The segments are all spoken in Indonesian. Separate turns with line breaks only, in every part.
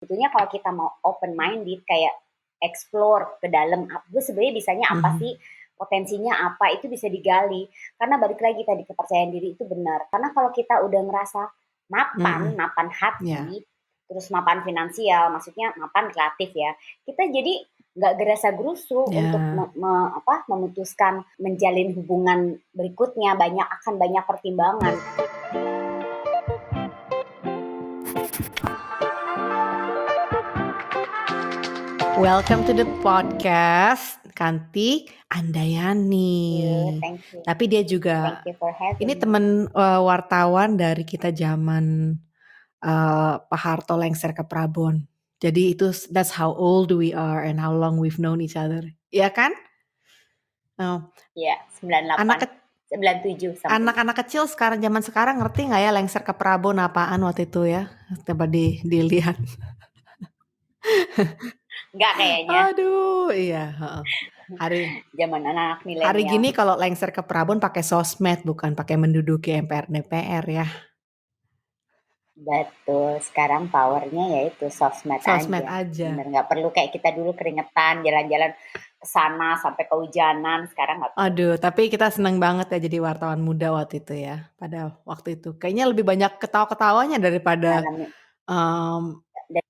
Sebetulnya kalau kita mau open minded kayak explore ke dalam, gue sebenarnya bisanya apa sih, potensinya apa, itu bisa digali. Karena balik lagi tadi kepercayaan diri itu benar. Karena kalau kita udah ngerasa mapan, mapan
Ya.
hati, terus mapan finansial, maksudnya mapan kreatif ya, kita jadi nggak gerasa gerusu untuk
Ya.
memutuskan menjalin hubungan berikutnya, akan banyak pertimbangan.
Welcome to the podcast, Kanti Andayani.
Thank you.
Tapi dia juga,
Thank you for having
ini
me.
temen wartawan dari kita zaman Pak Harto lengser ke Prabon. Jadi that's how old we are and how long we've known each other. Iya kan? Oh,
Iya, 98,
anak
97 something.
anak-anak kecil zaman sekarang ngerti nggak ya lengser ke Prabon apaan waktu itu ya? Coba dilihat.
Enggak kayaknya.
Aduh, iya. Hari
Zaman anak
Hari
milenial.
gini kalau lengser ke Prabon pakai sosmed, bukan pakai menduduki MPR DPR ya.
Betul, sekarang powernya yaitu sosmed
Sosmed
aja.
aja.
Bener, nggak perlu kayak kita dulu keringetan, jalan-jalan ke sana sampai kehujanan, sekarang nggak perlu.
Aduh, tapi kita seneng banget ya jadi wartawan muda waktu itu ya. Pada waktu itu. Kayaknya lebih banyak ketawa-ketawanya daripada
Ngalamin
um,
dan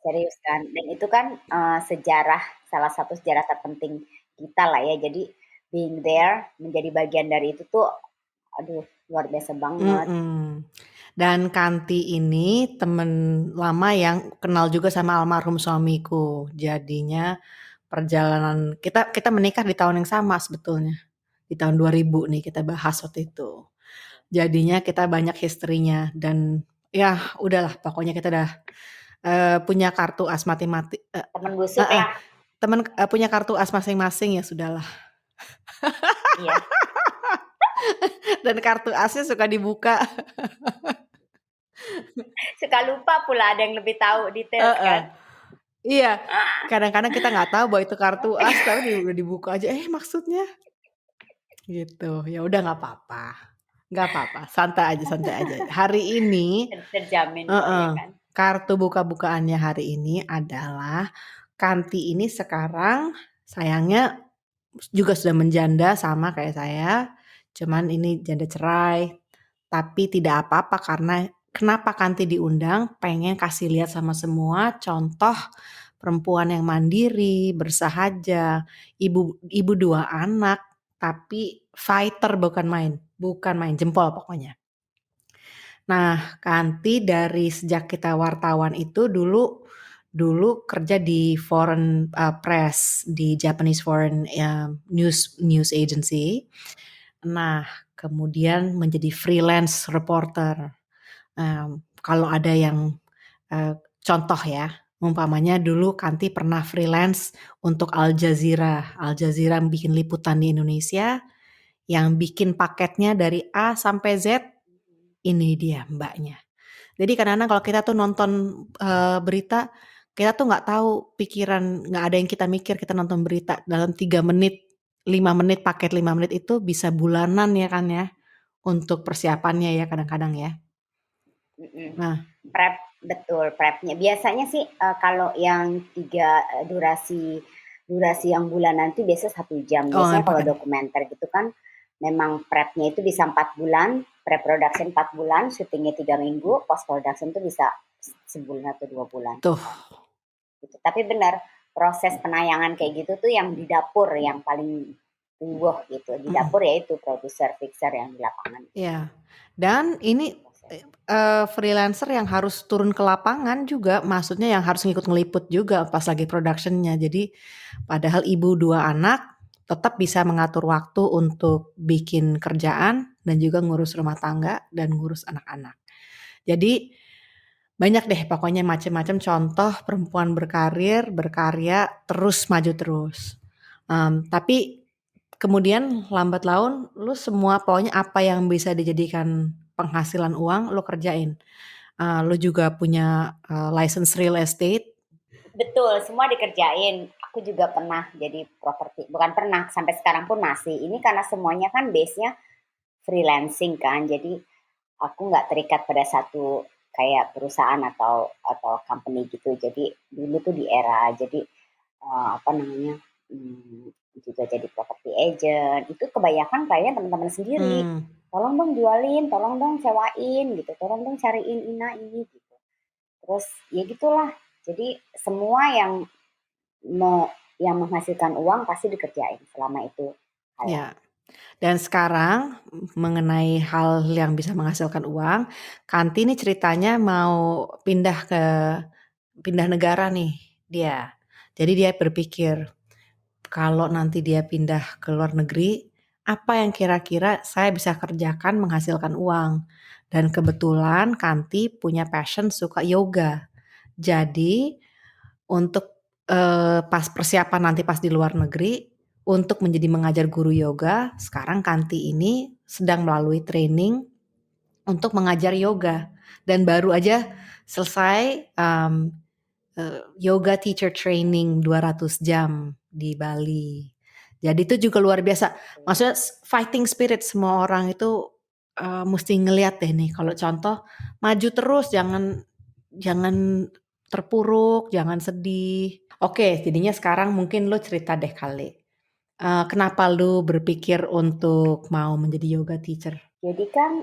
serius kan. Dan itu kan sejarah, salah satu sejarah terpenting kita lah ya. Jadi being there, menjadi bagian dari itu tuh, aduh, luar biasa banget.
Dan Kanti ini temen lama yang kenal juga sama almarhum suamiku. Jadinya perjalanan kita menikah di tahun yang sama sebetulnya. Di tahun 2000 nih kita bahas waktu itu. Jadinya kita banyak historinya dan ya udahlah pokoknya kita udah punya kartu as
Temen busuk lah.
temen punya kartu as masing-masing ya sudahlah.
Iya.
Dan kartu asnya suka dibuka.
Suka lupa pula ada yang lebih tahu details kan.
Iya, kadang-kadang kita nggak tahu bahwa itu kartu as tapi udah dibuka aja maksudnya gitu. Ya udah nggak apa-apa, santai aja. Hari ini
Terjamin kok ya kan.
kartu buka-bukaannya hari ini adalah Kanti ini sekarang sayangnya juga sudah menjanda sama kayak saya, cuman ini janda cerai. Tapi tidak apa-apa karena kenapa Kanti diundang, pengen kasih lihat sama semua contoh perempuan yang mandiri, bersahaja, ibu 2 anak, tapi fighter bukan main jempol pokoknya. Nah, Kanti dari sejak kita wartawan itu dulu kerja di foreign press, di Japanese foreign news agency. Nah, kemudian menjadi freelance reporter. Kalau ada yang contoh ya, umpamanya dulu Kanti pernah freelance untuk Al Jazeera. Al Jazeera bikin liputan di Indonesia, yang bikin paketnya dari A sampai Z, ini dia mbaknya. Jadi kadang-kadang kalau kita tuh nonton berita, kita tuh nggak tahu pikiran, nggak ada yang kita mikir, kita nonton berita dalam 3 menit, 5 menit, paket 5 menit itu bisa bulanan ya kan ya, untuk persiapannya ya kadang-kadang ya. Nah,
Prep, betul prepnya. Biasanya sih kalau yang durasi yang bulanan itu biasa 1 jam. Biasanya kalau
pakai
dokumenter gitu kan memang prepnya itu bisa 4 bulan, pre-production 4 bulan, syutingnya 3 minggu, post production itu bisa sebulan atau 2 bulan.
tuh.
Gitu. Tapi benar, proses penayangan kayak gitu tuh yang di dapur yang paling riuh gitu. Di dapur yaitu produser, fixer yang di lapangan.
Ya. Dan ini freelancer yang harus turun ke lapangan juga, maksudnya yang harus ngikut ngeliput juga pas lagi productionnya. Jadi padahal ibu 2 anak tetap bisa mengatur waktu untuk bikin kerjaan dan juga ngurus rumah tangga dan ngurus anak-anak. Jadi banyak deh pokoknya macam-macam contoh perempuan berkarir, berkarya, terus maju terus. Tapi kemudian lambat laun lu semua pokoknya apa yang bisa dijadikan penghasilan uang lu kerjain. Lu juga punya license real estate.
Betul, semua dikerjain. Aku juga pernah jadi properti, bukan pernah, sampai sekarang pun masih. Ini karena semuanya kan base-nya freelancing kan, jadi aku nggak terikat pada satu kayak perusahaan atau company gitu. Jadi dulu tuh di era jadi apa namanya, juga jadi property agent, itu kebanyakan kayaknya teman-teman sendiri,
Hmm.
"Tolong dong jualin, tolong dong sewain," gitu, "tolong dong cariin ini," gitu. Terus ya gitulah, jadi semua me yang menghasilkan uang pasti dikerjain selama itu halal.
Ya. Dan sekarang mengenai hal yang bisa menghasilkan uang, Kanti ini ceritanya mau pindah negara nih dia. Jadi dia berpikir, kalau nanti dia pindah ke luar negeri, apa yang kira-kira saya bisa kerjakan menghasilkan uang? Dan kebetulan Kanti punya passion suka yoga. Jadi untuk, pas persiapan nanti pas di luar negeri, untuk menjadi mengajar guru yoga, sekarang Kanti ini sedang melalui training untuk mengajar yoga dan baru aja selesai, yoga teacher training 200 jam di Bali. Jadi itu juga luar biasa, maksudnya fighting spirit semua orang itu, musti ngelihat deh nih kalau contoh maju terus jangan jangan terpuruk, jangan sedih. Oke, jadinya sekarang mungkin lu cerita deh kali, kenapa lu berpikir untuk mau menjadi yoga teacher?
Jadi kan,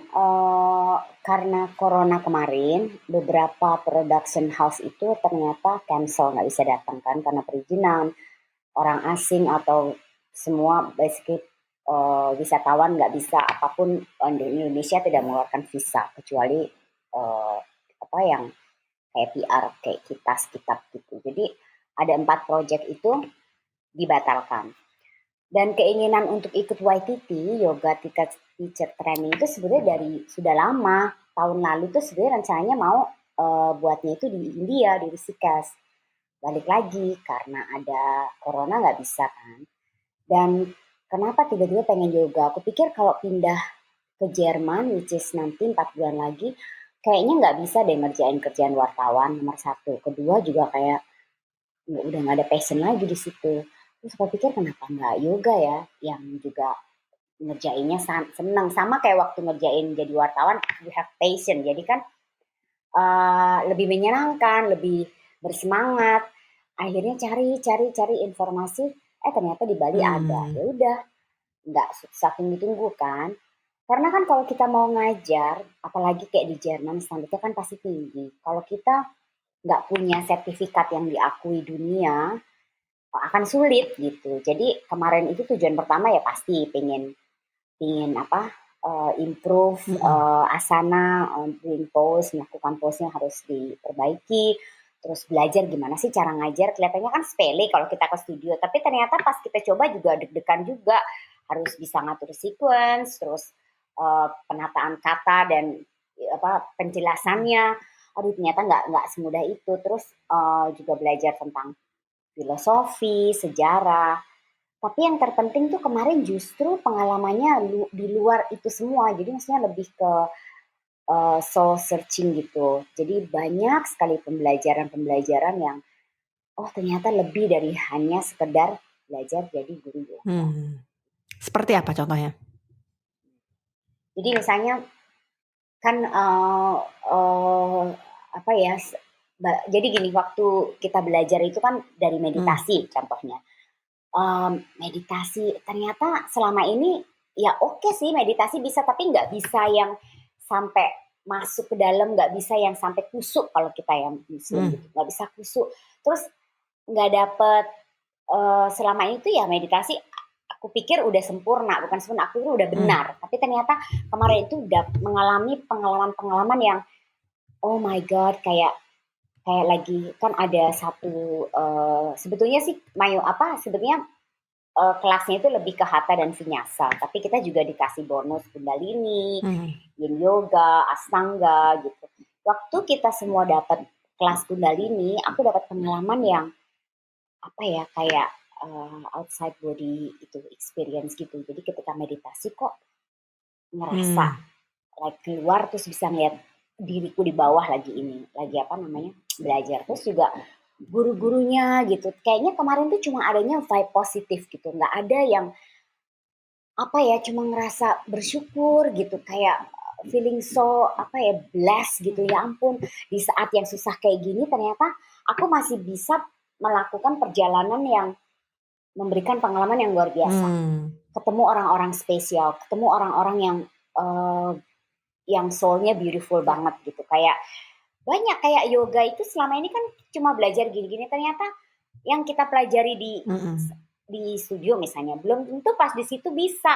karena corona kemarin, beberapa production house itu ternyata cancel, nggak bisa datang kan karena perizinan, orang asing atau semua basically, wisatawan nggak bisa apapun, di Indonesia tidak mengeluarkan visa kecuali, eee, apa yang kayak PR, kayak kitas-kitab gitu. Jadi ada 4 project itu dibatalkan. Dan keinginan untuk ikut YTT, Yoga Teacher Training itu sebenarnya dari sudah lama. Tahun lalu tuh sebenarnya rencananya mau buatnya itu di India, di Rishikesh. Balik lagi karena ada corona nggak bisa kan. Dan kenapa tiba-tiba pengen yoga? Aku pikir kalau pindah ke Jerman, which is nanti 4 bulan lagi, kayaknya nggak bisa deh ngerjain kerjaan wartawan nomor satu. Kedua juga kayak udah nggak ada passion lagi di situ. Terus aku pikir kenapa nggak yoga ya, yang juga ngerjainnya seneng. Sama kayak waktu ngerjain jadi wartawan, you have passion. Jadi kan lebih menyenangkan, lebih bersemangat. Akhirnya cari informasi, ternyata di Bali ada.
Mmm,
Ya udah, nggak saking ditunggu kan. Karena kan kalau kita mau ngajar, apalagi kayak di Jerman standarnya kan pasti tinggi. Kalau kita nggak punya sertifikat yang diakui dunia, akan sulit gitu. Jadi kemarin itu tujuan pertama ya pasti pengen pengen apa, improve,
mhm,
asana, doing pose, melakukan pose-nya harus diperbaiki, terus belajar gimana sih cara ngajar, kelihatannya kan sepele kalau kita ke studio, tapi ternyata pas kita coba juga deg-degan juga, harus bisa ngatur sequence, terus, penataan kata dan, penjelasannya, aduh ternyata nggak semudah itu. Terus, juga belajar tentang filosofi, sejarah. Tapi yang terpenting tuh kemarin justru pengalamannya di luar itu semua. Jadi maksudnya lebih ke soul searching gitu. Jadi banyak sekali pembelajaran-pembelajaran yang oh ternyata lebih dari hanya sekedar belajar jadi guru yoga.
mmm. Seperti apa contohnya?
Jadi misalnya kan apa ya? Jadi gini, waktu kita belajar itu kan dari
Mmm,
meditasi contohnya. Meditasi ternyata selama ini ya oke sih meditasi bisa, tapi nggak bisa yang sampai masuk ke dalam, nggak bisa yang sampai kusuk kalau kita yang muslim
mmm,
gitu, nggak bisa kusuk. Terus nggak dapet, selama itu ya meditasi aku pikir udah sempurna, bukan sempurna, aku pikir udah
mmm,
benar. Tapi ternyata kemarin itu udah mengalami pengalaman-pengalaman yang, oh my god, kayak kayak lagi kan ada satu, sebetulnya sih sebetulnya kelasnya itu lebih ke hatha dan vinyasa, tapi kita juga dikasih bonus kundalini,
mhm,
yin yoga, astanga gitu. Waktu kita semua dapat kelas kundalini, aku dapat pengalaman yang apa ya kayak outside body itu experience gitu. Jadi ketika meditasi kok ngerasa
mmm,
like keluar terus bisa ngeliat diriku di bawah lagi ini, lagi apa namanya belajar. Terus juga guru-gurunya gitu. Kayaknya kemarin tuh cuma adanya vibe positif gitu, nggak ada yang apa ya, cuma ngerasa bersyukur gitu, kayak feeling so apa ya, blessed gitu. Ya ampun, di saat yang susah kayak gini ternyata aku masih bisa melakukan perjalanan yang memberikan pengalaman yang luar biasa.
Hmm.
Ketemu orang-orang spesial, ketemu orang-orang eh, yang soulnya beautiful
Ya.
banget gitu. Kayak banyak kayak yoga itu selama ini kan cuma belajar gini-gini, ternyata yang kita pelajari
Mm-mm.
di studio misalnya belum tentu pas di situ bisa,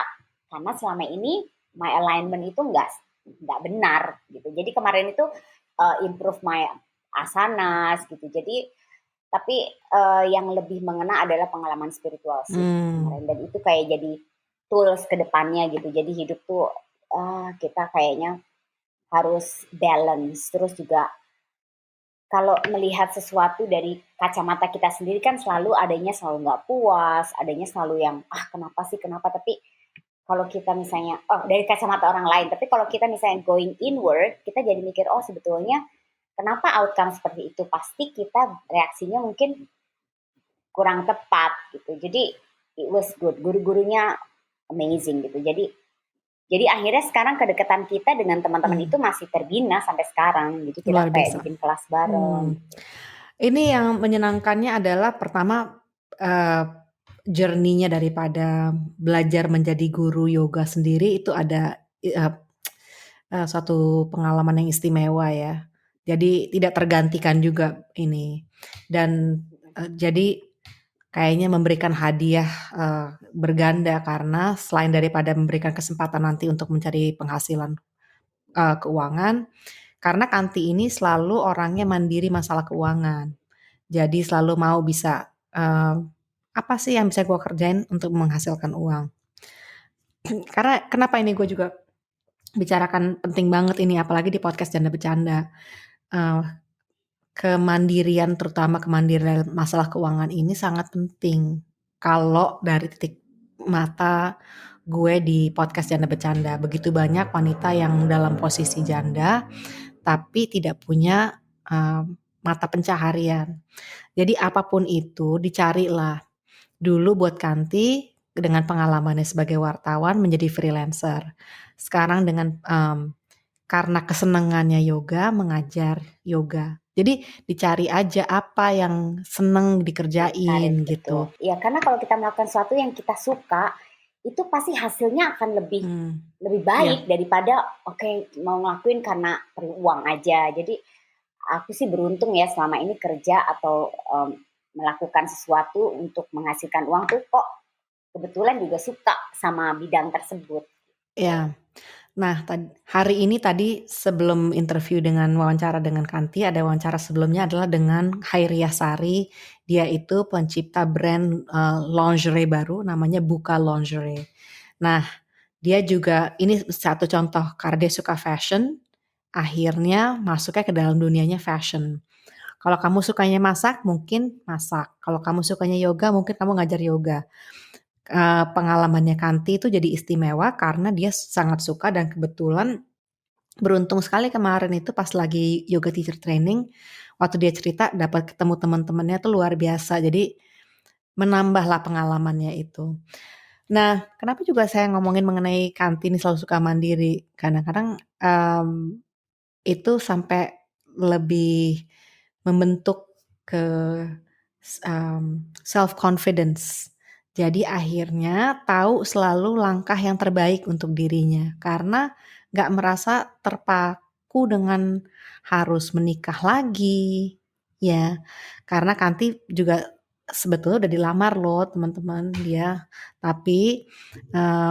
karena selama ini my alignment itu nggak benar gitu. Jadi kemarin itu improve my asanas gitu. Jadi tapi yang lebih mengena adalah pengalaman spiritual sih
Hmm.
kemarin, dan itu kayak jadi tools ke depannya gitu. Jadi hidup tuh kita kayaknya harus balance. Terus juga kalau melihat sesuatu dari kacamata kita sendiri kan selalu adanya selalu nggak puas, adanya selalu yang kenapa sih kenapa. Tapi kalau kita misalnya dari kacamata orang lain, tapi kalau kita misalnya going inward, kita jadi mikir sebetulnya kenapa outcome seperti itu, pasti kita reaksinya mungkin kurang tepat gitu. Jadi it was good, guru-gurunya amazing gitu. Jadi akhirnya sekarang kedekatan kita dengan teman-teman itu
Hmm.
masih terbina sampai sekarang. Jadi kita
Luar
kayak
biasa.
bikin kelas bareng.
Hmm. Ini yang menyenangkannya adalah pertama eh, journey-nya daripada belajar menjadi guru yoga sendiri itu ada suatu pengalaman yang istimewa ya. Jadi tidak tergantikan juga ini. Dan jadi kayaknya memberikan hadiah berganda karena selain daripada memberikan kesempatan nanti untuk mencari penghasilan keuangan, karena Kanti ini selalu orangnya mandiri masalah keuangan. Jadi selalu mau bisa apa sih yang bisa gue kerjain untuk menghasilkan uang. Karena kenapa ini gue juga bicarakan penting banget ini apalagi di podcast Janda Bercanda. Eh, Kemandirian terutama kemandirian masalah keuangan ini sangat penting. Kalau dari titik mata gue di podcast Janda Bercanda, begitu banyak wanita yang dalam posisi janda tapi tidak punya mata pencaharian. Jadi apapun itu dicarilah. Dulu buat Kanti dengan pengalamannya sebagai wartawan menjadi freelancer. Sekarang dengan karena kesenangannya yoga, mengajar yoga. Jadi dicari aja apa yang seneng
Dicari,
dikerjain
betul.
gitu.
Ya, karena kalau kita melakukan sesuatu yang kita suka, itu pasti hasilnya akan lebih
Hmm,
lebih baik
ya,
daripada mau ngelakuin karena perlu uang aja. Jadi aku sih beruntung ya selama ini kerja atau melakukan sesuatu untuk menghasilkan uang tuh kok kebetulan juga suka sama bidang tersebut.
ya. Nah, hari ini tadi sebelum interview dengan wawancara dengan Kanti, ada wawancara sebelumnya adalah dengan Hairiyah Sari. Dia itu pencipta brand lingerie baru namanya Buka Lingerie. Nah, dia juga ini satu contoh karena dia suka fashion, akhirnya masuknya ke dalam dunianya fashion. Kalau kamu sukanya masak, mungkin masak. Kalau kamu sukanya yoga, mungkin kamu ngajar yoga. Pengalamannya Kanti itu jadi istimewa karena dia sangat suka dan kebetulan beruntung sekali kemarin itu pas lagi yoga teacher training, waktu dia cerita dapat ketemu teman-temannya tuh luar biasa. Jadi menambahlah pengalamannya itu. Nah, kenapa juga saya ngomongin mengenai Kanti ini selalu suka mandiri? Kadang-kadang itu sampai lebih membentuk ke self confidence. Jadi akhirnya tahu selalu langkah yang terbaik untuk dirinya karena nggak merasa terpaku dengan harus menikah lagi, ya. Karena Kanti juga sebetulnya udah dilamar loh teman-teman dia, tapi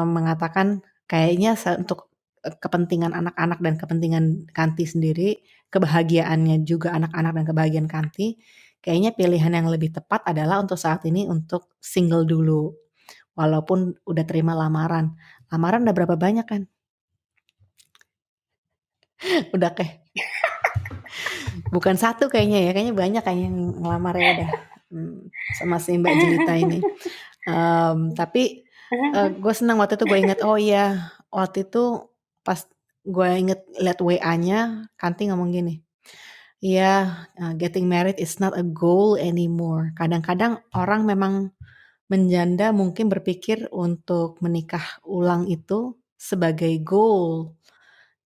mengatakan kayaknya untuk kepentingan anak-anak dan kepentingan Kanti sendiri, kebahagiaannya juga anak-anak dan kebahagiaan Kanti, kayaknya pilihan yang lebih tepat adalah untuk saat ini untuk single dulu. Walaupun udah terima lamaran. Lamaran udah berapa banyak kan? Udah kayak bukan satu kayaknya ya, kayaknya banyak kayaknya yang ngelamar ya udah. Sama si Mbak Jelita ini. Tapi gue senang waktu itu gue inget, oh iya waktu itu pas gue inget liat WA-nya, Kanti ngomong gini, iya getting married is not a goal anymore. Kadang-kadang orang memang menjanda mungkin berpikir untuk menikah ulang itu sebagai goal.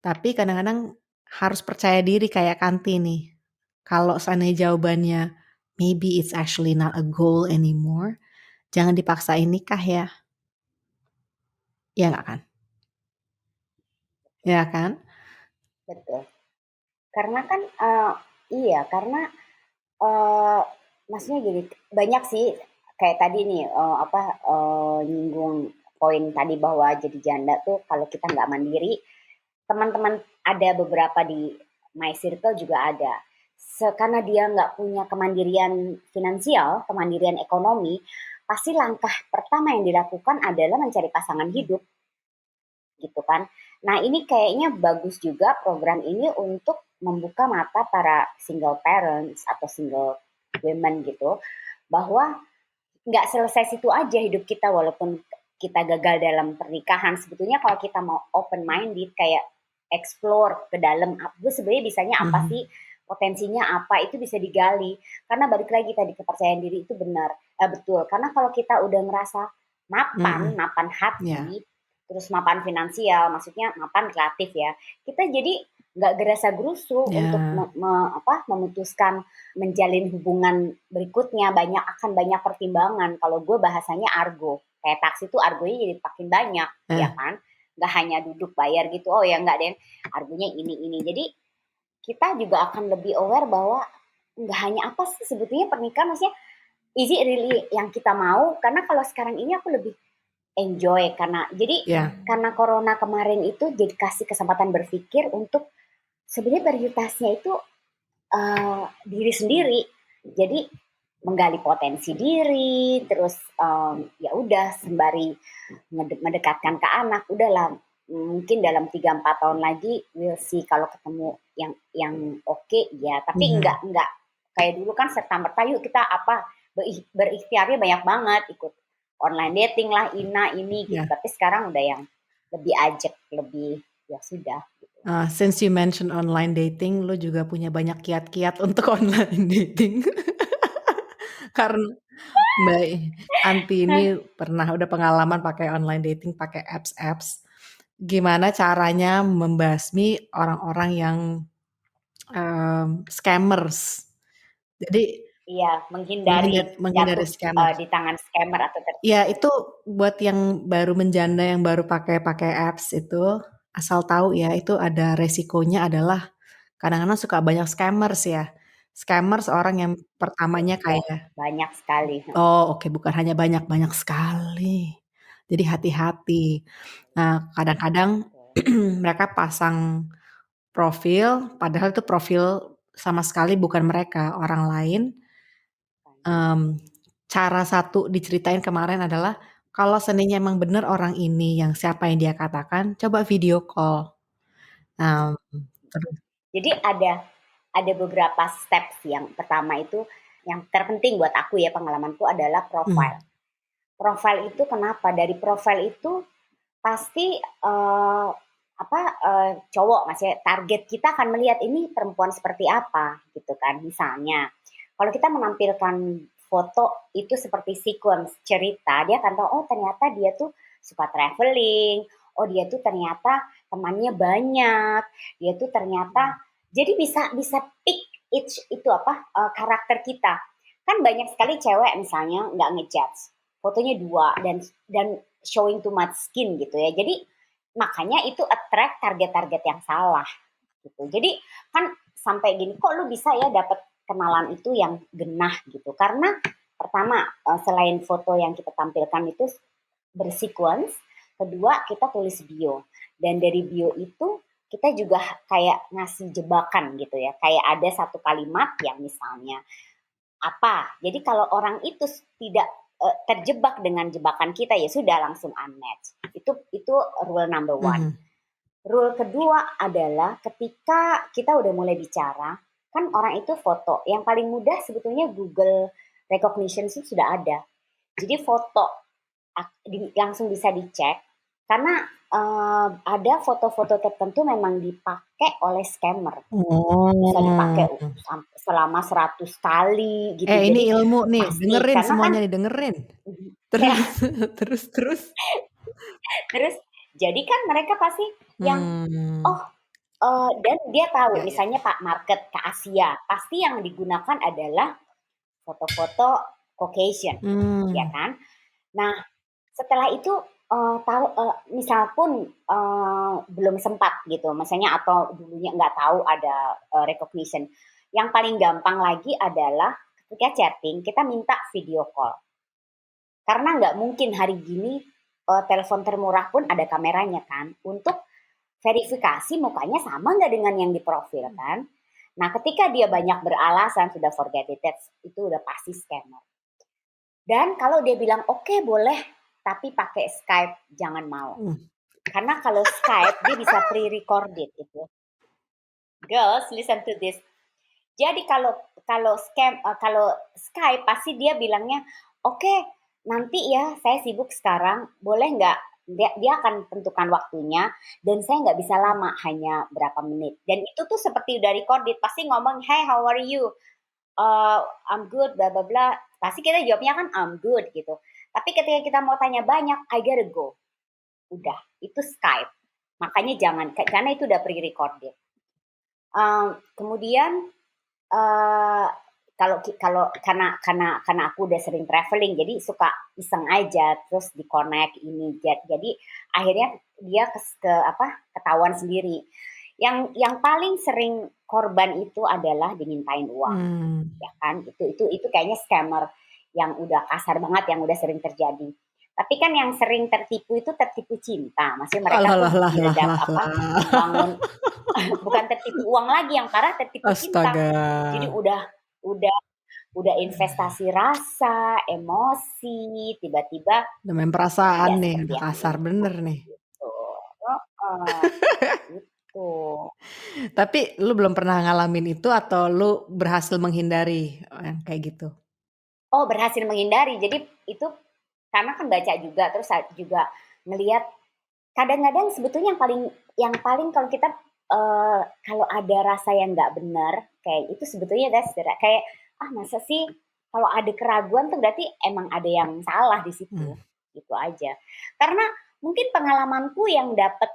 Tapi kadang-kadang harus percaya diri kayak Kanti nih. Kalau seandainya jawabannya maybe it's actually not a goal anymore, jangan dipaksain nikah ya. Iya nggak kan? Ya kan?
Betul. Karena kan iya, karena eh maksudnya gini, banyak sih kayak tadi nih nyinggung poin tadi bahwa jadi janda tuh kalau kita nggak mandiri, teman-teman ada beberapa di my circle juga ada. Karena dia nggak punya kemandirian finansial, kemandirian ekonomi, pasti langkah pertama yang dilakukan adalah mencari pasangan hidup, gitu kan. Nah, ini kayaknya bagus juga program ini untuk membuka mata para single parents atau single women gitu, bahwa nggak selesai situ aja hidup kita walaupun kita gagal dalam pernikahan. Sebetulnya kalau kita mau open minded kayak explore ke dalam, gue sebenarnya bisanya apa
Mhm.
sih, potensinya apa, itu bisa digali. Karena balik lagi tadi kepercayaan diri itu benar, betul. Karena kalau kita udah ngerasa mapan,
Mhm.
mapan
Ya.
hati, terus mapan finansial, maksudnya mapan kreatif ya, kita jadi nggak gerasa gerusu untuk
Ya.
memutuskan menjalin hubungan berikutnya, akan banyak pertimbangan. Kalau gue bahasanya argo, kayak taksi tuh argonya jadi makin banyak, ya
Eh.
kan? Nggak hanya duduk bayar gitu, oh ya nggak deh, argonya ini. Jadi kita juga akan lebih aware bahwa nggak hanya apa sih sebetulnya pernikahan, maksudnya is it really yang kita mau? Karena kalau sekarang ini aku lebih enjoy
Ya.
karena corona kemarin itu jadi kasih kesempatan berpikir untuk sebenarnya prioritasnya itu diri sendiri. Jadi menggali potensi diri, terus ya udah sembari mendekatkan ke anak, udahlah mungkin dalam 3-4 tahun lagi we'll see kalau ketemu yang oke, ya, tapi
Mhm.
enggak kayak dulu kan serta merta yuk kita berikhtiarnya banyak banget, ikut online dating lah, ini gitu.
Ya.
Tapi sekarang udah yang lebih ajak, lebih ya sudah gitu.
Since you mention online dating, lu juga punya banyak kiat-kiat untuk online dating. Karena Mbak Anti ini udah pengalaman pakai online dating, pakai apps-apps. Gimana caranya membasmi orang-orang yang scammers. Jadi
Iya, menghindari
menghindari
jatuh
scammer.
di tangan scammer atau
Ya
tertipu.
itu buat yang baru menjanda, yang baru pakai apps itu, asal tahu ya itu ada resikonya adalah kadang-kadang suka banyak scammers ya. Scammers orang yang pertamanya
Ya,
kayak,
banyak sekali.
oh oke, bukan hanya banyak, banyak sekali. Jadi hati-hati. Nah, kadang-kadang mereka pasang profil, padahal itu profil sama sekali bukan mereka, orang lain. Mmm, Cara satu diceritain kemarin adalah, kalau seandainya emang bener orang ini yang siapa yang dia katakan, coba video call. Nah, terus
Jadi ada beberapa steps. Yang pertama itu yang terpenting buat aku ya, pengalamanku adalah profile.
mmm,
Profile itu kenapa? Dari profile itu pasti cowok, maksudnya target kita akan melihat ini perempuan seperti apa gitu kan. Misalnya kalau kita menampilkan foto itu seperti sequence cerita, dia akan tahu oh ternyata dia tuh suka traveling, oh dia tuh ternyata temannya banyak, dia tuh ternyata jadi bisa bisa pick karakter kita. Kan banyak sekali cewek misalnya nggak ngejudge, fotonya dua dan showing too much skin gitu ya. Jadi makanya itu attract target-target yang salah gitu. Jadi kan sampai gini, kok lu bisa ya dapat kenalan itu yang genah gitu. Karena pertama selain foto yang kita tampilkan itu bersequence, kedua kita tulis bio. Dan dari bio itu kita juga kayak ngasih jebakan gitu ya. Kayak ada satu kalimat yang misalnya apa. Jadi kalau orang itu tidak terjebak dengan jebakan kita, ya sudah langsung unmatch. Itu rule number one.
mhm,
Rule kedua adalah ketika kita udah mulai bicara, kan orang itu foto. Yang paling mudah sebetulnya Google Recognition itu sudah ada. Jadi foto langsung bisa dicek karena ada foto-foto tertentu memang dipakai oleh scammer. Bisa dipakai
oh.
selama 100 kali gitu.
Ini
Jadi
ilmu nih,
pasti
dengerin
karena kan
semuanya nih, dengerin.
ya,
Terus terus?
terus jadi kan mereka pasti yang
Mmm,
oh Dan dia tahu
Ya, ya.
misalnya Pak market ke Asia, pasti yang digunakan adalah foto-foto Caucasian, ya
Hmm.
kan? Nah, setelah itu, tahu, misal pun, belum sempat gitu, misalnya atau dulunya nggak tahu ada, recognition, yang paling gampang lagi adalah ketika chatting kita minta video call. Karena nggak mungkin hari gini, telepon termurah pun ada kameranya kan, untuk verifikasi mukanya sama nggak dengan yang di profil kan. Nah, ketika dia banyak beralasan, sudah forget it, itu udah pasti scammer. Dan kalau dia bilang, oke boleh, tapi pakai Skype, jangan mau.
Hmm.
Karena kalau Skype, dia bisa pre-recorded itu. Girls, listen to this. Jadi kalau Skype pasti dia bilangnya, oke, nanti ya saya sibuk sekarang, boleh nggak? Dia akan tentukan waktunya dan saya nggak bisa lama, hanya berapa menit. Dan itu tuh seperti udah recorded, pasti ngomong, hey how are you? I'm good, bla bla bla. Pasti kita jawabnya kan I'm good gitu. Tapi ketika kita mau tanya banyak, I gotta go. Udah, itu Skype. Makanya jangan, karena itu udah pre-recorded. Kemudian eh kalau kalau karena aku udah sering traveling, jadi suka iseng aja terus di connect ini, jadi akhirnya dia ke apa, ketahuan sendiri. Yang paling sering korban itu adalah dimintain uang,
Hmm.
ya kan? Itu kayaknya scammer yang udah kasar banget, yang udah sering terjadi. Tapi kan yang sering tertipu itu tertipu cinta, maksudnya mereka
Alah,
tuh
lah, lah, lah,
build up
lah,
apa,
lah.
membangun. Bukan tertipu uang lagi, yang parah tertipu cinta.
Astaga.
Jadi udah udah investasi rasa, emosi, tiba-tiba
Udah main perasaan
tidak
nih,
seperti
udah
yang
kasar
diinginkan
bener nih.
gitu. Heeh, gitu.
Tapi lu belum pernah ngalamin itu atau lu berhasil menghindari yang kayak gitu?
Oh, berhasil menghindari. Jadi itu karena kan baca juga, terus juga ngelihat kadang-kadang sebetulnya yang paling kalau kita kalau ada rasa yang nggak benar kayak itu sebetulnya kayak masa sih, kalau ada keraguan tuh berarti emang ada yang salah di
Hmm.
situ, gitu aja. Karena mungkin pengalamanku yang dapat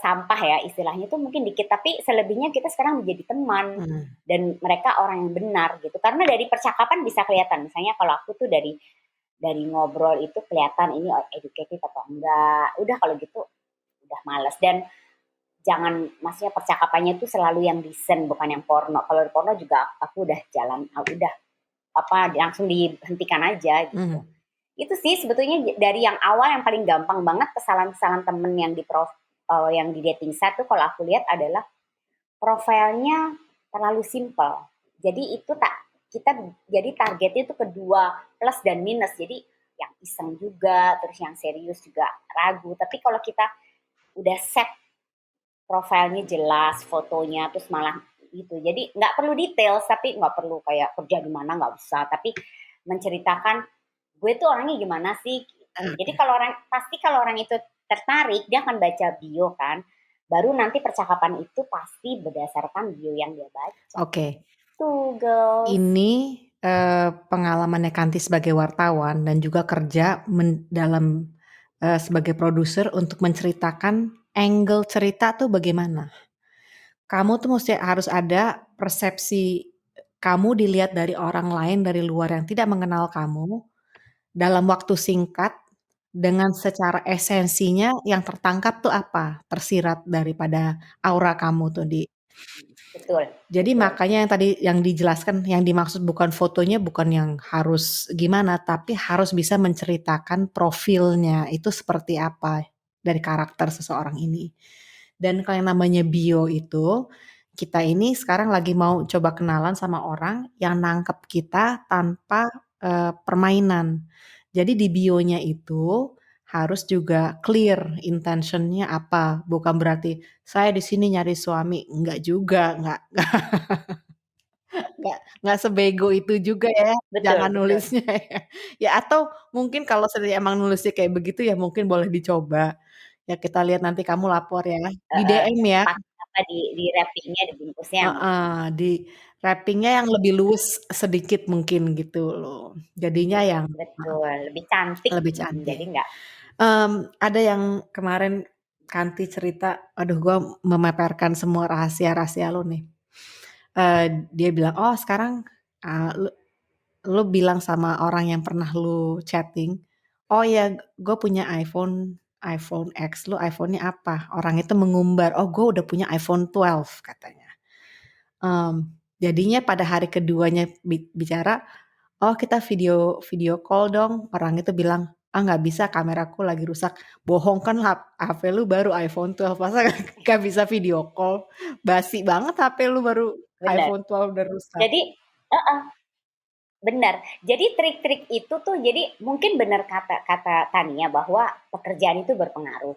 sampah ya istilahnya tuh mungkin dikit, tapi selebihnya kita sekarang menjadi teman
Hmm.
dan mereka orang yang benar gitu. Karena dari percakapan bisa kelihatan. Misalnya kalau aku tuh dari ngobrol itu kelihatan ini educated atau enggak. Udah kalau gitu udah males. Dan jangan, maksudnya percakapannya itu selalu yang decent bukan yang porno. Kalau porno juga aku udah jalan, udah apa langsung dihentikan aja gitu.
Hmm.
Itu sih sebetulnya dari yang awal yang paling gampang banget kesalahan-kesalahan temen yang yang di dating site tuh kalau aku lihat adalah profilnya terlalu simple. Jadi itu kita jadi targetnya itu kedua, plus dan minus. Jadi yang iseng juga, terus yang serius juga ragu. Tapi kalau kita udah set profilnya jelas, fotonya, terus malah gitu. Jadi nggak perlu detail, tapi nggak perlu kayak kerja di mana, nggak usah. Tapi menceritakan gue tuh orangnya gimana sih. Gitu. Jadi
Oke.
kalau orang itu tertarik, dia akan baca bio kan. Baru nanti percakapan itu pasti berdasarkan bio yang dia baca.
Oke.
Tuh girls.
Ini pengalamannya Kanti sebagai wartawan dan juga kerja dalam sebagai produser untuk menceritakan angle cerita tuh bagaimana? Kamu tuh harus ada persepsi kamu dilihat dari orang lain dari luar yang tidak mengenal kamu dalam waktu singkat dengan secara esensinya yang tertangkap tuh apa? Tersirat daripada aura kamu tuh
Betul,
jadi
betul.
makanya yang tadi yang dijelaskan, yang dimaksud bukan fotonya bukan yang harus gimana, tapi harus bisa menceritakan profilnya itu seperti apa dari karakter seseorang ini. Dan kalau yang namanya bio itu, kita ini sekarang lagi mau coba kenalan sama orang yang nangkep kita tanpa permainan. Jadi di bionya itu harus juga clear intentionnya apa, bukan berarti saya di sini nyari suami, enggak juga, enggak sebego itu juga ya, jangan
Betul, betul.
nulisnya ya. Ya atau mungkin kalau seandainya emang nulisnya kayak begitu ya mungkin boleh dicoba. Ya kita lihat nanti kamu lapor ya, di
Heeh.
DM ya,
Pas apa di wrappingnya, dibungkusnya yang
heeh, di wrapping-nya yang lebih luwes sedikit mungkin gitu loh. Jadinya yang
betul, lebih cantik.
lebih
Jadi
cantik.
nggak
Ada yang kemarin Kanti cerita, aduh gue memaparkan semua rahasia-rahasia lo nih. Dia bilang, oh sekarang lu bilang sama orang yang pernah lu chatting, oh ya gue punya iPhone X, lu iPhone-nya apa? Orang itu mengumbar, oh gue udah punya iPhone 12 katanya. Jadinya pada hari keduanya bicara, oh kita video call dong. Orang itu bilang, ah nggak bisa, kameraku lagi rusak. Bohong kan, HP lu baru iPhone 12, masa nggak bisa video call? Basi banget HP lu baru
Benar.
iPhone 12 udah rusak.
Jadi, benar. Jadi trik-trik itu tuh, jadi mungkin benar kata Tania bahwa pekerjaan itu berpengaruh.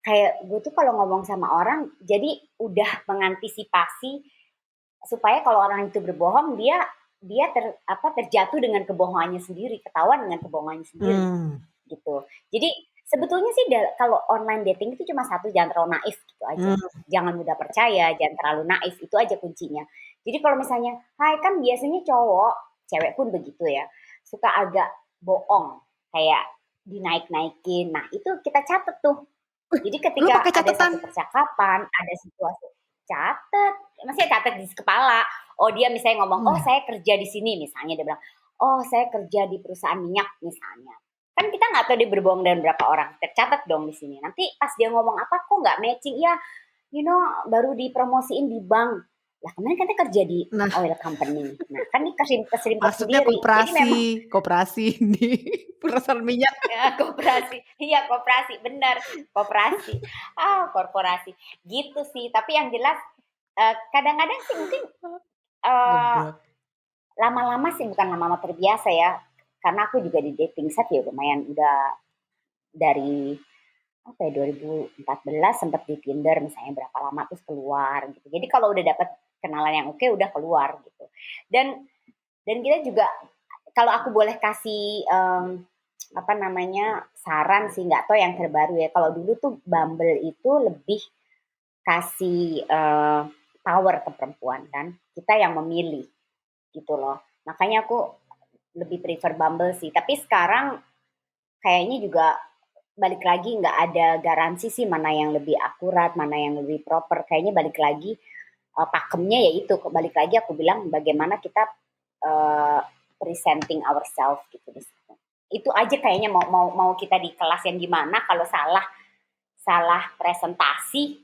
Kayak gue tuh kalau ngomong sama orang, jadi udah mengantisipasi supaya kalau orang itu berbohong, dia terjatuh dengan kebohongannya sendiri, ketahuan dengan kebohongannya sendiri, gitu. Jadi sebetulnya sih kalau online dating itu cuma satu, jangan terlalu naif gitu aja. Jangan mudah percaya, jangan terlalu naif, itu aja kuncinya. Jadi kalau misalnya, hai, kan biasanya cowok, cewek pun begitu ya, suka agak bohong, kayak dinaik-naikin. Nah itu kita catat tuh. Jadi
Lu
ketika
pakai
ada
catatan?
satu percakapan, ada situasi, catat, maksudnya catat di kepala. Oh dia misalnya ngomong, oh saya kerja di sini misalnya, dia bilang, oh saya kerja di perusahaan minyak misalnya. Kan kita nggak tahu dia berbohong dengan berapa orang, tercatat dong di sini. Nanti pas dia ngomong apa kok nggak matching, ya, baru dipromosiin di bank. Lah kemarin kan dia kerja di
Nah,
oil company. Nah kan ini keserimpet
maksudnya
sendiri. Jadi memang
koperasi di perusahaan minyak.
ya, koperasi, iya koperasi, benar, koperasi, korporasi, gitu sih. Tapi yang jelas kadang-kadang sih mungkin
Geblek.
lama-lama sih, bukan lama-lama terbiasa ya, karena aku juga di dating site ya lumayan udah dari apa ya 2014 sempat di Tinder misalnya berapa lama terus keluar gitu. Jadi kalau udah dapat kenalan yang oke udah keluar gitu. Dan kita juga kalau aku boleh kasih saran sih, nggak tahu yang terbaru ya. Kalau dulu tuh Bumble itu lebih kasih power ke perempuan kan, kita yang memilih gitu loh. Makanya aku lebih prefer Bumble sih. Tapi sekarang kayaknya juga balik lagi nggak ada garansi sih mana yang lebih akurat, mana yang lebih proper. Kayaknya balik lagi pakemnya ya itu. Balik lagi aku bilang bagaimana kita presenting ourselves gitu di situ. Itu aja kayaknya mau kita di kelas yang gimana, kalau salah presentasi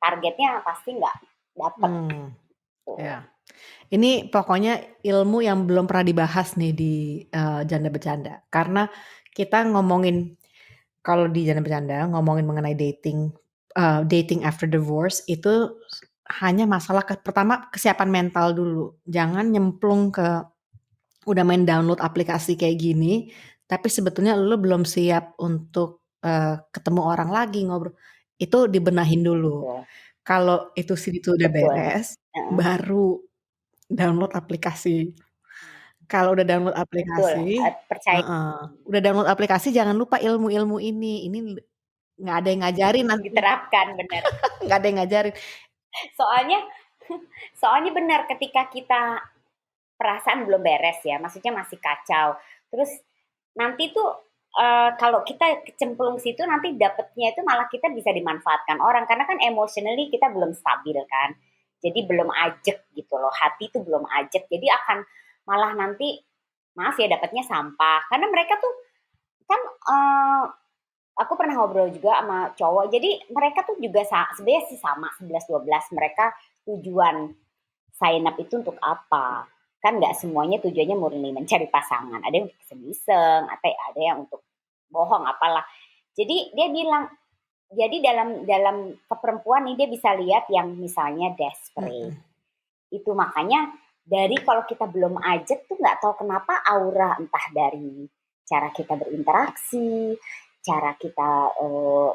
targetnya pasti nggak dapet.
Ya. Ini pokoknya ilmu yang belum pernah dibahas nih di Janda Bercanda. Karena kita ngomongin, kalau di Janda Bercanda ngomongin mengenai dating after divorce, itu hanya masalah pertama kesiapan mental dulu. Jangan nyemplung ke udah main download aplikasi kayak gini, tapi sebetulnya lu belum siap untuk ketemu orang lagi, ngobrol. Itu dibenahin dulu.
Betul.
Kalau itu udah
Betul.
beres, baru download aplikasi. Kalau udah download
Betul.
aplikasi,
Percaya
udah download aplikasi jangan lupa ilmu-ilmu ini. Ini nggak ada yang ngajarin nanti,
diterapkan, benar.
nggak ada yang ngajarin.
Soalnya benar, ketika kita perasaan belum beres ya, maksudnya masih kacau. Terus nanti tuh kalau kita kecemplung situ nanti dapetnya itu malah kita bisa dimanfaatkan orang, karena kan emotionally kita belum stabil kan. Jadi belum ajek gitu loh, hati tuh belum ajek. Jadi akan malah nanti, maaf ya, dapetnya sampah. Karena mereka tuh kan aku pernah ngobrol juga sama cowok. Jadi mereka tuh juga sebenarnya sih sama 11-12, mereka tujuan sign up itu untuk apa? Kan nggak semuanya tujuannya murni mencari pasangan. Ada yang iseng-iseng, ada yang untuk bohong apalah. Jadi dia bilang, jadi dalam keperempuan nih dia bisa lihat yang misalnya desperate. Itu makanya dari kalau kita belum ajak tuh nggak tahu kenapa aura, entah dari cara kita berinteraksi, cara kita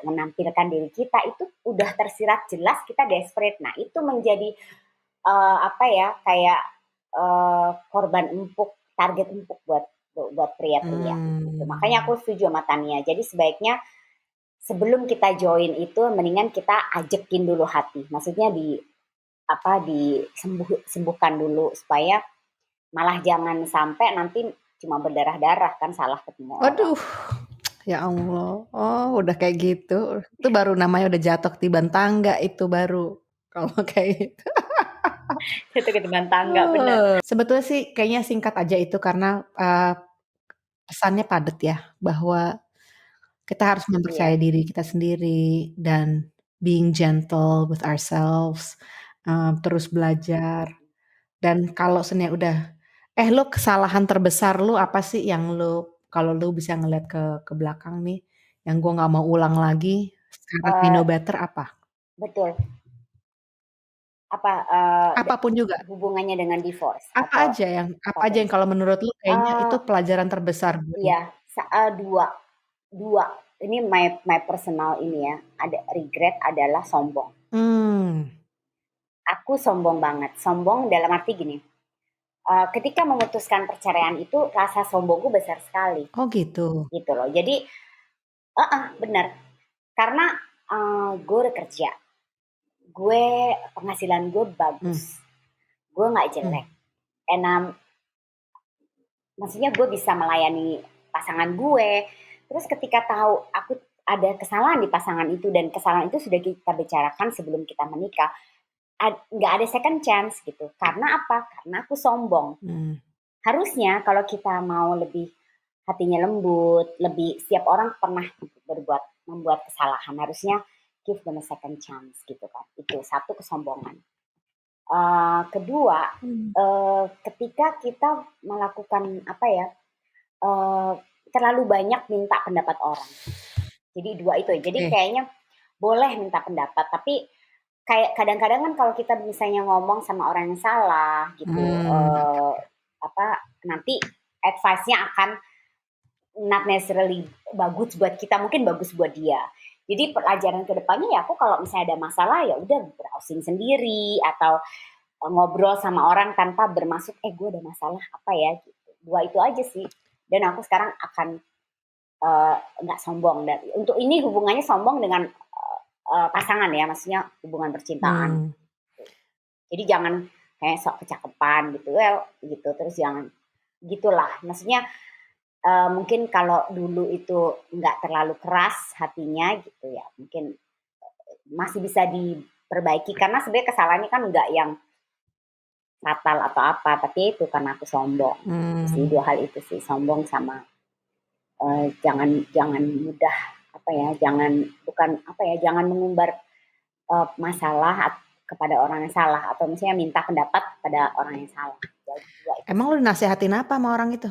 menampilkan diri kita itu udah tersirat jelas kita desperate. Nah itu menjadi kayak korban empuk, target empuk buat pria-pria. Gitu. Makanya aku setuju sama Tania. Jadi sebaiknya sebelum kita join itu mendingan kita ajekin dulu hati. Maksudnya disembuhkan dulu supaya malah jangan sampai nanti cuma berdarah-darah kan, salah ketemu orang.
Aduh, Ya Allah, oh udah kayak gitu, itu baru namanya udah jatuh ketiban tangga itu baru, kalau kayak gitu.
Itu ketiban tangga, bener.
Sebetulnya sih kayaknya singkat aja itu karena, pesannya padat ya, bahwa kita harus
Iya,
mempercayai diri kita sendiri dan being gentle with ourselves, terus belajar dan kalau seandainya udah, lu kesalahan terbesar lu apa sih yang lu kalau lu bisa ngeliat ke belakang nih, yang gua nggak mau ulang lagi, sekarang I
eee,
know better apa?
betul. Apa,
Apapun juga,
hubungannya dengan divorce
apa
atau
aja yang
apapun?
kalau menurut lu kayaknya itu
Eee,
pelajaran terbesar gue nih?
iya, 2, 2, ini my personal ini ya, ada regret adalah sombong.
Mmm,
Aku sombong banget, sombong dalam arti gini, ketika memutuskan perceraian itu rasa sombongku besar sekali,
oh gitu,
gitu loh. Jadi bener, karena, gue udah kerja, gue penghasilan gue bagus,
mmm,
gue nggak
mmm,
jelek, and maksudnya gue bisa melayani pasangan gue. Terus ketika tahu aku ada kesalahan di pasangan itu dan kesalahan itu sudah kita bicarakan sebelum kita menikah, nggak ada second chance gitu. Karena apa? Karena aku sombong.
mmm,
Harusnya kalau kita mau lebih hatinya lembut, lebih setiap orang pernah membuat kesalahan. Harusnya give them a second chance gitu kan. Itu satu kesombongan. Kedua,
mmm,
ketika kita melakukan apa ya, eee, terlalu banyak minta pendapat orang. Jadi 2 itu ya. Jadi
oke,
kayaknya boleh minta pendapat, tapi kayak kadang-kadang kan kalau kita misalnya ngomong sama orang yang salah gitu,
oke,
apa, nanti advice-nya akan not necessarily bagus buat kita, mungkin bagus buat dia. Jadi pelajaran kedepannya ya aku kalau misalnya ada masalah ya udah browsing sendiri atau ngobrol sama orang tanpa bermaksud, gue ada masalah apa ya gitu. 2 itu aja sih. Dan aku sekarang akan nggak sombong. Dan untuk ini hubungannya sombong dengan pasangan ya, maksudnya hubungan percintaan.
mmm,
Jadi jangan kayak sok kecakepan gitu, gitu. Terus jangan gitulah. Maksudnya mungkin kalau dulu itu nggak terlalu keras hatinya gitu ya, mungkin masih bisa diperbaiki karena sebenarnya kesalahannya kan nggak yang fatal atau apa, tapi itu karena aku sombong. Itu sih
mmm.
2 hal itu sih, sombong sama jangan jangan mudah apa ya, jangan bukan apa ya, jangan mengumbar masalah kepada orang yang salah atau misalnya minta pendapat pada orang yang salah. Ya, 2 itu
Emang
sih.
lu dinasehatin apa sama orang itu?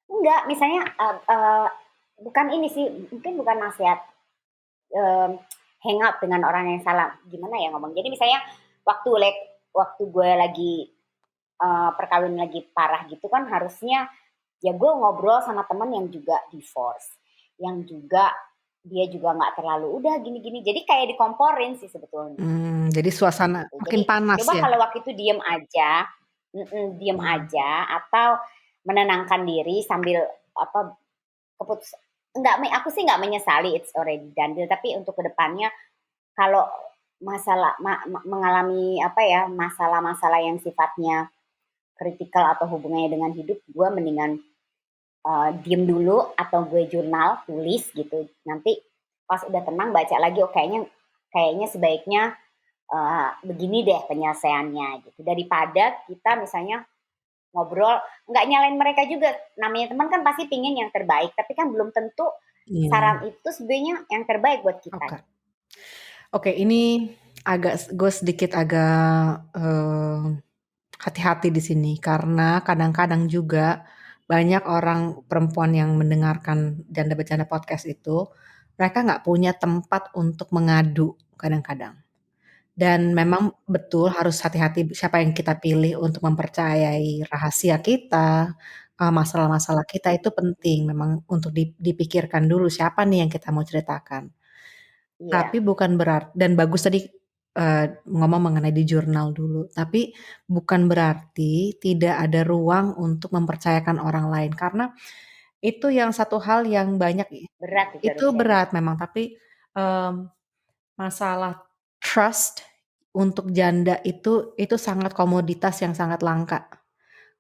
Enggak, misalnya bukan ini sih, mungkin bukan nasihat eee, hang out dengan orang yang salah. Gimana ya ngomong? Jadi misalnya waktu waktu gue lagi perkawinan lagi parah gitu kan harusnya ya gue ngobrol sama temen yang juga divorce, yang juga dia juga nggak terlalu udah gini-gini. Jadi kayak dikomporin sih sebetulnya
Jadi suasana
gitu.
makin
Jadi
panas
coba
ya?
kalau waktu itu diem aja, diem
Mmm,
aja atau menenangkan diri sambil apa keputus enggak, aku sih nggak menyesali it's already done deal, tapi untuk kedepannya kalau masalah mengalami apa ya masalah-masalah yang sifatnya kritikal atau hubungannya dengan hidup, gue mendingan diem dulu atau gue jurnal, tulis gitu. Nanti pas udah tenang baca lagi, oh kayaknya kayaknya sebaiknya begini deh penyelesaiannya gitu. Daripada kita misalnya ngobrol, nggak nyalain mereka juga. Namanya teman kan pasti pingin yang terbaik, tapi kan belum tentu
iya,
saran itu sebenarnya yang terbaik buat kita.
oke. Oke, ini gue sedikit agak, hati-hati di sini karena kadang-kadang juga banyak orang perempuan yang mendengarkan Janda Bercanda Podcast itu, mereka nggak punya tempat untuk mengadu kadang-kadang. Dan memang betul harus hati-hati siapa yang kita pilih untuk mempercayai rahasia kita, masalah-masalah kita itu penting memang untuk dipikirkan dulu siapa nih yang kita mau ceritakan. Tapi
Iya,
bukan dan bagus tadi, ngomong mengenai di jurnal dulu, tapi bukan berarti tidak ada ruang untuk mempercayakan orang lain, karena itu yang satu hal yang banyak
berat itu
itu
harusnya.
berat memang, tapi, mmm, masalah trust untuk janda itu sangat komoditas yang sangat langka.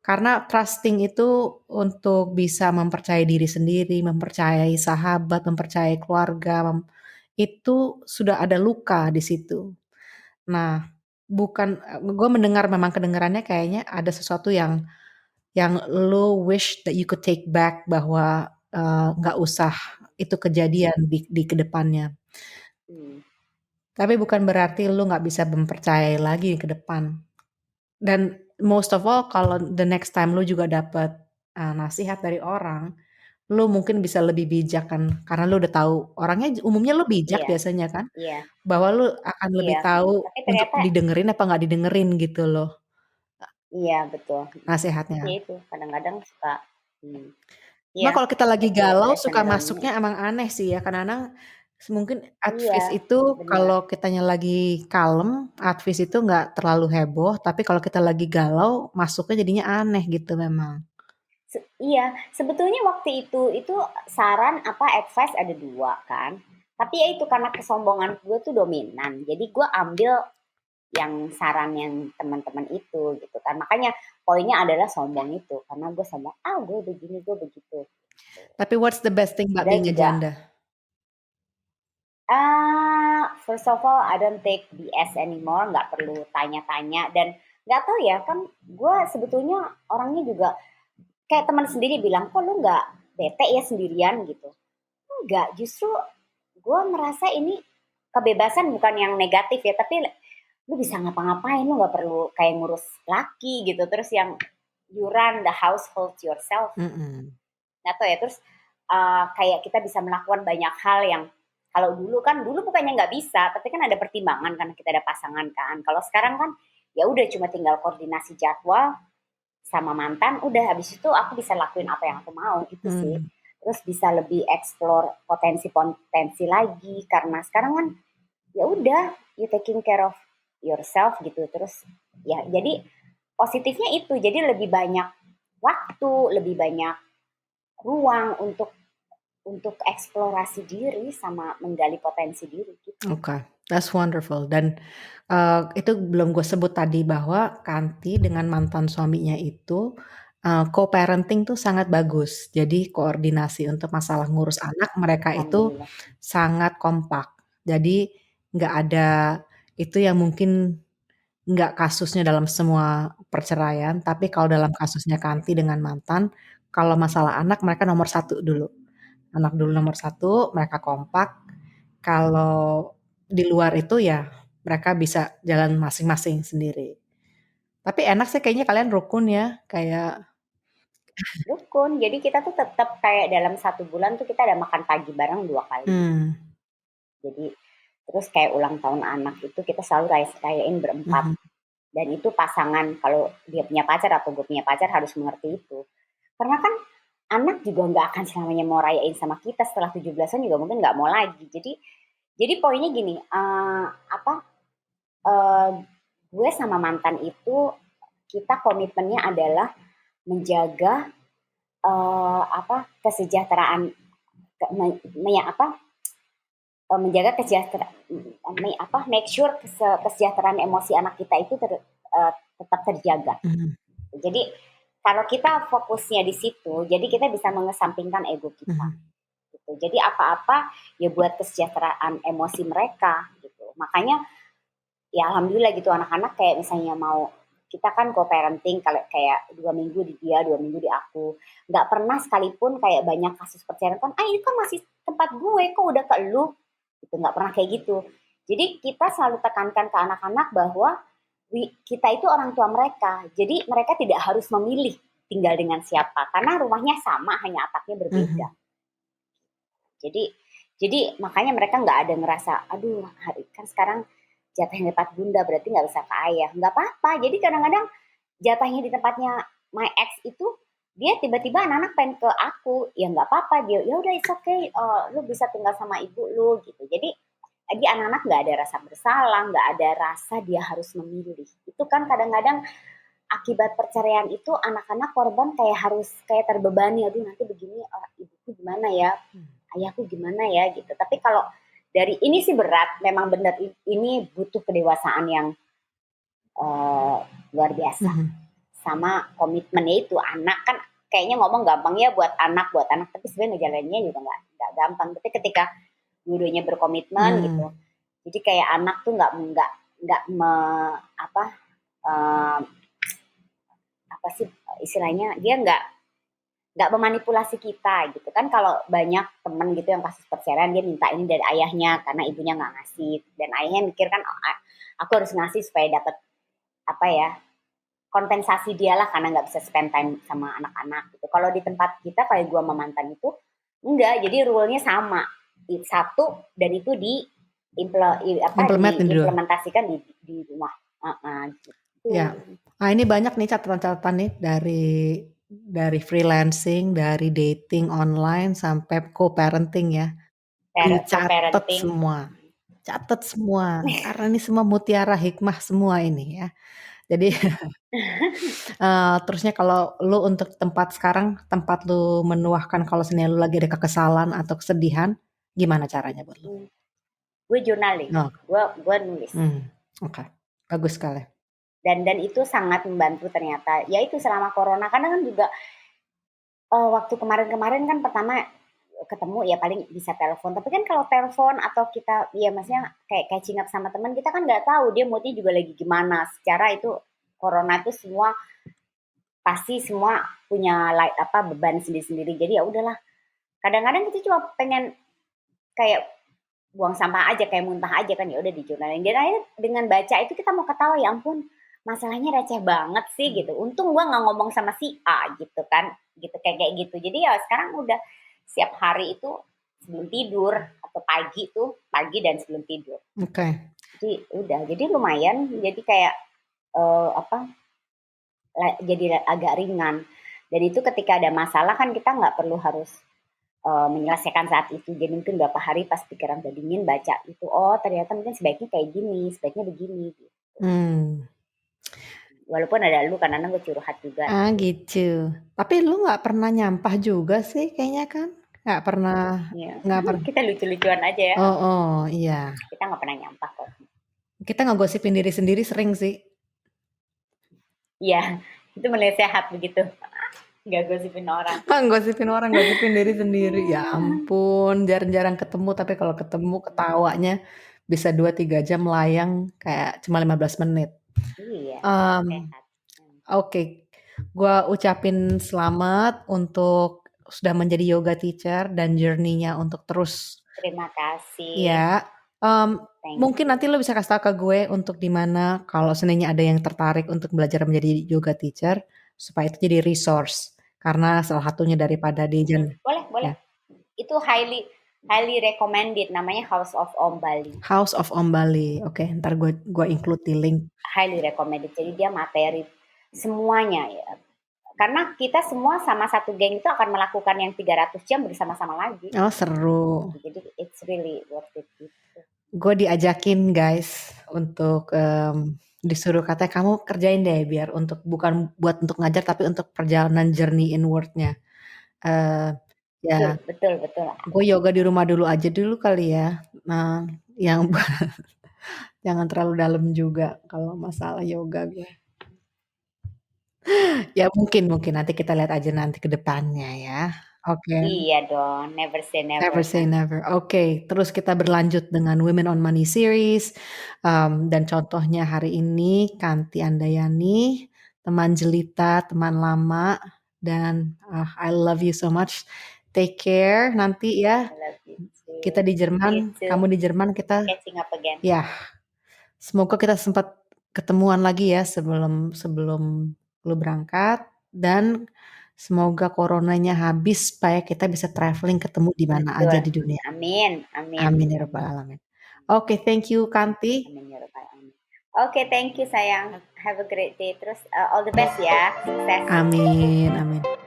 Karena trusting itu untuk bisa mempercayai diri sendiri, mempercayai sahabat, mempercayai keluarga, itu sudah ada luka di situ. Nah, bukan gue mendengar memang kedengarannya kayaknya ada sesuatu yang lo wish that you could take back bahwa nggak usah itu kejadian di kedepannya.
Hmm.
Tapi bukan berarti lo nggak bisa mempercayai lagi ke depan. Dan most of all kalau the next time lo juga dapat nasihat dari orang, lo mungkin bisa lebih bijak kan, karena lo udah tahu orangnya umumnya lo bijak
Iya,
biasanya kan,
iya,
bahwa lo akan
iya.
lebih tahu
Tapi
untuk
ternyata
didengerin apa nggak didengerin gitu loh
iya betul. Tapi ya
nasihatnya.
itu kadang-kadang suka, hmm,
Cuma
iya
kalau kita lagi
betul.
galau
Lesson
suka
learnnya
masuknya
itu.
emang aneh sih ya, kadang-kadang mungkin
Iya,
advice itu
benar.
kalau kitanya lagi kalem, advice itu nggak terlalu heboh, tapi kalau kita lagi galau masuknya jadinya aneh gitu memang.
Iya, sebetulnya waktu itu saran apa advice ada dua kan. Tapi ya itu karena kesombongan gue tuh dominan. Jadi gue ambil yang saran yang teman-teman itu gitu kan. Makanya poinnya adalah sombong itu. Karena gue sombong, ah gue begini, gue begitu.
Tapi what's the best thing about
Padahal
being a
juga,
janda?
first of all, I don't take BS anymore. Nggak perlu tanya-tanya. Dan nggak tahu ya, kan gue sebetulnya orangnya juga kayak teman sendiri bilang, kok lu nggak bete ya sendirian gitu. Enggak, justru gue merasa ini kebebasan bukan yang negatif ya, tapi lu bisa ngapa-ngapain, lu nggak perlu kayak ngurus laki gitu. Terus yang you run the household yourself.
Mm-mm.
Nggak tahu ya, terus kayak kita bisa melakukan banyak hal yang kalau dulu bukannya nggak bisa, tapi kan ada pertimbangan karena kita ada pasangan kan. Kalau sekarang kan ya udah cuma tinggal koordinasi jadwal sama mantan, udah habis itu aku bisa lakuin apa yang aku mau gitu sih.
Hmm.
Terus bisa lebih explore potensi-potensi lagi karena sekarang kan ya udah you taking care of yourself gitu. Terus ya jadi positifnya itu jadi lebih banyak waktu, lebih banyak ruang untuk eksplorasi diri sama menggali potensi diri gitu.
Oke, that's wonderful. Dan itu belum gue sebut tadi bahwa Kanti dengan mantan suaminya itu co-parenting tuh sangat bagus. Jadi koordinasi untuk masalah ngurus anak mereka itu
Alhamdulillah.
sangat kompak. Jadi nggak ada itu yang mungkin nggak kasusnya dalam semua perceraian, tapi kalau dalam kasusnya Kanti dengan mantan, kalau masalah anak mereka nomor satu dulu. Anak dulu nomor satu, mereka kompak. Kalau di luar itu ya mereka bisa jalan masing-masing sendiri. Tapi enak sih kayaknya kalian rukun ya, kayak
Rukun. Jadi kita tuh tetap kayak dalam 1 bulan tuh kita ada makan pagi bareng 2 kali.
hmm,
Jadi terus kayak ulang tahun anak itu kita selalu rayain berempat.
mhm,
Dan itu pasangan kalau dia punya pacar atau gue punya pacar harus mengerti itu. Karena kan anak juga nggak akan selamanya mau rayain sama kita setelah 17-an juga mungkin nggak mau lagi. Jadi poinnya gini, apa eh, gue sama mantan itu kita komitmennya adalah menjaga apa kesejahteraan menjaga kesejahteraan apa make sure kesejahteraan emosi anak kita itu tetap terjaga.
mhm,
Jadi kalau kita fokusnya di situ, jadi kita bisa mengesampingkan ego kita.
mhm,
Gitu. Jadi apa-apa ya buat kesejahteraan emosi mereka gitu. Makanya ya alhamdulillah gitu anak-anak kayak misalnya mau kita kan co-parenting kalau kayak 2 minggu di dia 2 minggu di aku nggak pernah sekalipun kayak banyak kasus perceraian kan ini kan masih tempat gue kok udah ke lu gitu nggak pernah kayak gitu jadi kita selalu tekankan ke anak-anak bahwa kita itu orang tua mereka jadi mereka tidak harus memilih tinggal dengan siapa karena rumahnya sama hanya atapnya berbeda
mhm,
jadi makanya mereka nggak ada ngerasa, aduh hari kan sekarang jatahnya di tempat bunda berarti nggak bisa ke ayah. Nggak apa-apa. Jadi kadang-kadang jatahnya di tempatnya my ex itu dia tiba-tiba anak-anak pengen ke aku, ya nggak apa-apa dia, ya udah it's okay, lu bisa tinggal sama ibu lu gitu. Jadi anak-anak nggak ada rasa bersalah, nggak ada rasa dia harus memilih. Itu kan kadang-kadang akibat perceraian itu anak-anak korban kayak harus kayak terbebani, aduh nanti begini ibuku gimana ya, ayahku gimana ya gitu. Tapi kalau dari ini sih berat, memang benar ini butuh kedewasaan yang luar biasa.
mhm.
sama komitmennya itu. Anak kan kayaknya ngomong gampang ya buat anak, tapi sebenarnya ngejalaninnya juga nggak gampang. Tapi ketika dua-duanya berkomitmen
Hmm.
gitu, jadi kayak anak tuh nggak apa eh, apa sih istilahnya, dia nggak memanipulasi kita gitu kan. Kalau banyak temen gitu yang kasus perceraian, dia minta ini dari ayahnya karena ibunya nggak ngasih, dan ayahnya mikir kan, "Oh, aku harus ngasih supaya dapat apa ya, kompensasi dia lah karena nggak bisa spend time sama anak-anak gitu." Kalau di tempat kita kayak gua sama mantan itu enggak, jadi rule-nya sama satu, dan itu
Implement nih dulu.
diimplementasikan di rumah. Gitu.
Ya. Nah, ini banyak nih catatan-catatan nih dari freelancing, dari dating online sampai co-parenting ya. Dicatat
Co-parenting.
semua. Catat semua. Karena ini semua mutiara hikmah semua ini ya. Jadi terusnya kalau lu untuk tempat lu menuahkan kalau seandainya lu lagi ada kekesalan atau kesedihan, gimana caranya buat lu?
Gue journaling,
Oh,
gue nulis.
oke. Bagus sekali.
Dan itu sangat membantu ternyata. Ya itu selama corona, karena kan juga waktu kemarin-kemarin kan pertama ketemu ya paling bisa telepon. Tapi kan kalau telepon atau kita ya maksudnya kayak catching up sama teman, kita kan nggak tahu dia moodnya juga lagi gimana. Secara itu corona itu pasti semua punya beban sendiri-sendiri. Jadi ya udahlah. Kadang-kadang kita cuma pengen kayak buang sampah aja, kayak muntah aja kan, ya udah dijurnalin. Dan akhirnya dengan baca itu kita mau ketawa, ya ampun masalahnya receh banget sih gitu. Untung gua nggak ngomong sama si A gitu kan, gitu kayak gitu. Jadi ya sekarang udah setiap hari itu sebelum tidur atau pagi dan sebelum tidur.
Oke.
Jadi udah, jadi lumayan, jadi kayak eh, apa jadi agak ringan. Dan itu ketika ada masalah kan kita nggak perlu harus menyelesaikan saat itu. Jadi mungkin beberapa hari pas pikiran udah dingin, baca itu, oh ternyata mungkin sebaiknya kayak gini, sebaiknya begini gitu. Walaupun ada lu, karena gue curhat juga gitu.
Gitu. Tapi lu nggak pernah nyampah juga sih kayaknya kan? Nggak pernah,
Ya.
nggak pernah.
Kita lucu-lucuan aja ya.
Oh, iya.
Kita nggak pernah nyampah kok.
Kita ngegosipin diri sendiri sering sih.
Iya, itu mulai sehat begitu. Nggak gosipin orang.
Gosipin orang, gosipin diri sendiri. Ya ampun, jarang-jarang ketemu, tapi kalau ketemu ketawanya bisa 2-3 jam melayang kayak cuma 15 menit.
Iya,
Um,
sehat.
Oke, gua ucapin selamat untuk sudah menjadi yoga teacher dan journey-nya untuk terus
Terima kasih.
ya.
Thank
Mungkin
you.
nanti lo bisa kasih tahu ke gue untuk di mana kalau seandainya ada yang tertarik untuk belajar menjadi yoga teacher supaya itu jadi resource. Karena salah satunya daripada di
Boleh, boleh.
ya,
Itu highly highly recommended, namanya House of Om Bali.
House of Om Bali. Oke, ntar gue include di link.
Highly recommended. Jadi dia materi semuanya ya. Karena kita semua sama satu geng itu akan melakukan yang 300 jam bersama-sama lagi.
Oh, seru.
Jadi it's really worth it gitu.
Gue diajakin guys untuk disuruh katanya kamu kerjain deh biar untuk bukan buat untuk ngajar tapi untuk perjalanan journey inward-nya. Ya,
Betul, betul.
gue yoga di rumah dulu aja dulu kali ya. Nah, yang jangan terlalu dalam juga kalau masalah yoga gue. Ya mungkin nanti kita lihat aja nanti ke depannya ya. Oke.
Iya dong, never say never.
Never say never. Oke, terus kita berlanjut dengan Women on Money series. Dan contohnya hari ini Kanti Andayani, teman jelita, teman lama, dan I love you so much. Take care nanti ya.
I love you too.
Kita di Jerman, kamu di Jerman, kita
Catching up again.
ya. Semoga kita sempat ketemuan lagi ya sebelum lu berangkat, dan semoga coronanya habis supaya kita bisa traveling ketemu di mana aja di dunia.
Amin, amin.
Amin ya rabbal alamin. Oke, thank you Kanti.
Amin ya rabbal alamin. Oke, thank you sayang. Have a great day. Terus all the best ya. Sukses.
Amin, amin.